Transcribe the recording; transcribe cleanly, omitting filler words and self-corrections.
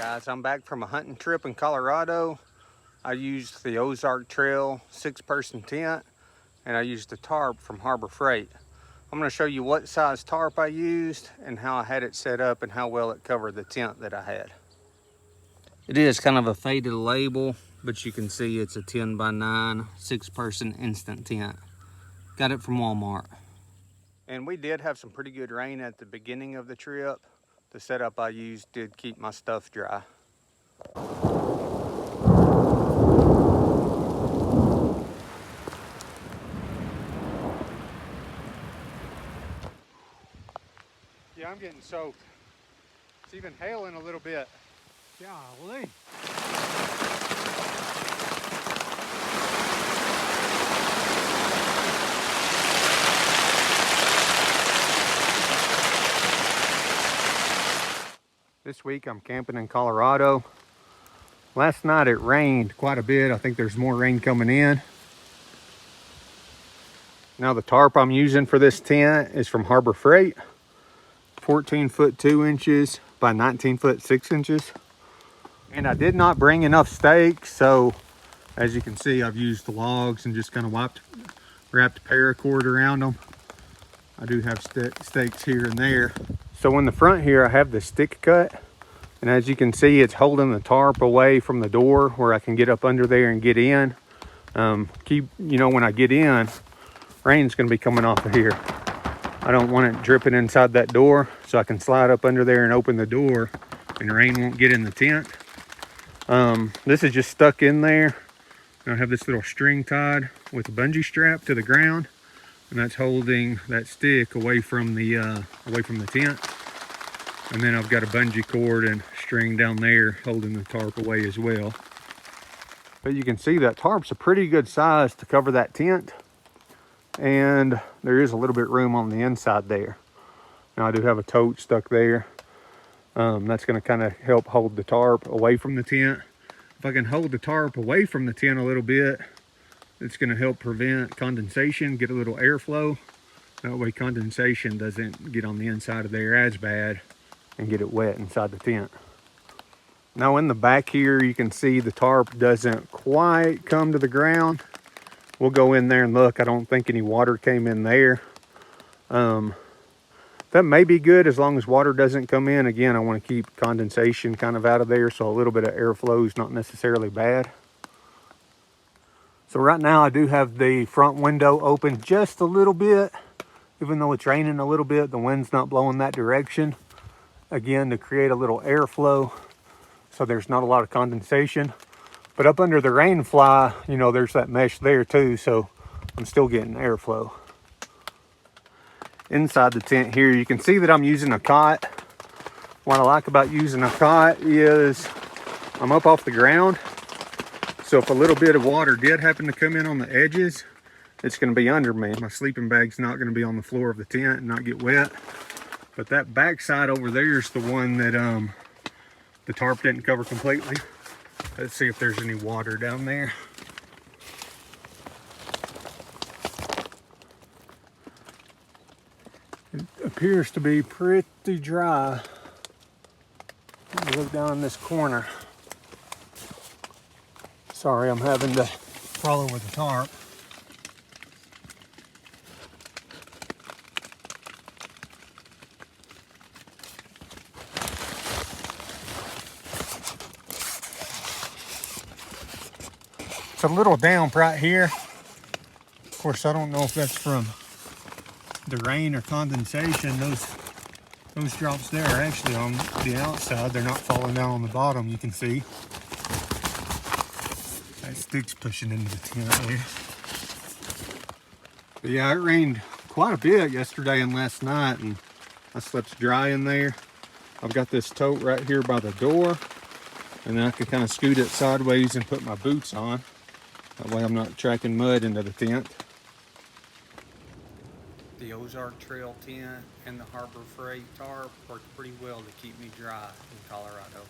Guys, I'm back from a hunting trip in Colorado. I used the Ozark Trail 6-person tent, and I used the tarp from Harbor Freight. I'm going to show you what size tarp I used and how I had it set up and how well it covered the tent that I had. It is kind of a faded label, but you can see it's a 10 by 9 6-person instant tent. Got it from Walmart. And we did have some pretty good rain at the beginning of the trip. The setup I used did keep my stuff dry. Yeah, I'm getting soaked. It's even hailing a little bit. Golly. This week I'm camping in Colorado. Last night it rained quite a bit. I think there's more rain coming in. Now the tarp I'm using for this tent is from Harbor Freight. 14 foot 2 inches by 19 foot 6 inches. And I did not bring enough stakes, so as you can see, I've used the logs and just kind of wrapped paracord around them. I do have stakes here and there. So in the front here, I have the stick cut. And as you can see, it's holding the tarp away from the door where I can get up under there and get in. When I get in, rain's gonna be coming off of here. I don't want it dripping inside that door, so I can slide up under there and open the door and rain won't get in the tent. This is just stuck in there. I have this little string tied with a bungee strap to the ground, and that's holding that stick away from the tent. And then I've got a bungee cord and string down there holding the tarp away as well. But you can see that tarp's a pretty good size to cover that tent, and there is a little bit room on the inside there. Now I do have a tote stuck there. That's going to kind of help hold the tarp away from the tent. If I can hold the tarp away from the tent a little bit, it's going to help prevent condensation, get a little airflow. That way condensation doesn't get on the inside of there as bad and get it wet inside the tent. Now in the back here, you can see the tarp doesn't quite come to the ground. We'll go in there and look. I don't think any water came in there. That may be good as long as water doesn't come in. Again, I want to keep condensation kind of out of there, so a little bit of airflow is not necessarily bad. So right now I do have the front window open just a little bit. Even though it's raining a little bit, the wind's not blowing that direction. Again, to create a little airflow so there's not a lot of condensation. But up under the rain fly, there's that mesh there too, so I'm still getting airflow. Inside the tent here, you can see that I'm using a cot. What I like about using a cot is I'm up off the ground. So if a little bit of water did happen to come in on the edges, it's going to be under me. My sleeping bag's not going to be on the floor of the tent and not get wet. But that back side over there is the one that the tarp didn't cover completely. Let's see if there's any water down there. It appears to be pretty dry. Let me look down in this corner. Sorry, I'm having to crawl over the tarp. It's a little damp right here. Of course, I don't know if that's from the rain or condensation. Those drops there are actually on the outside. They're not falling down on the bottom, you can see. That stick's pushing into the tent there. But yeah, it rained quite a bit yesterday and last night, and I slept dry in there. I've got this tote right here by the door, and then I can kind of scoot it sideways and put my boots on. That way I'm not tracking mud into the tent. The Ozark Trail tent and the Harbor Freight tarp worked pretty well to keep me dry in Colorado.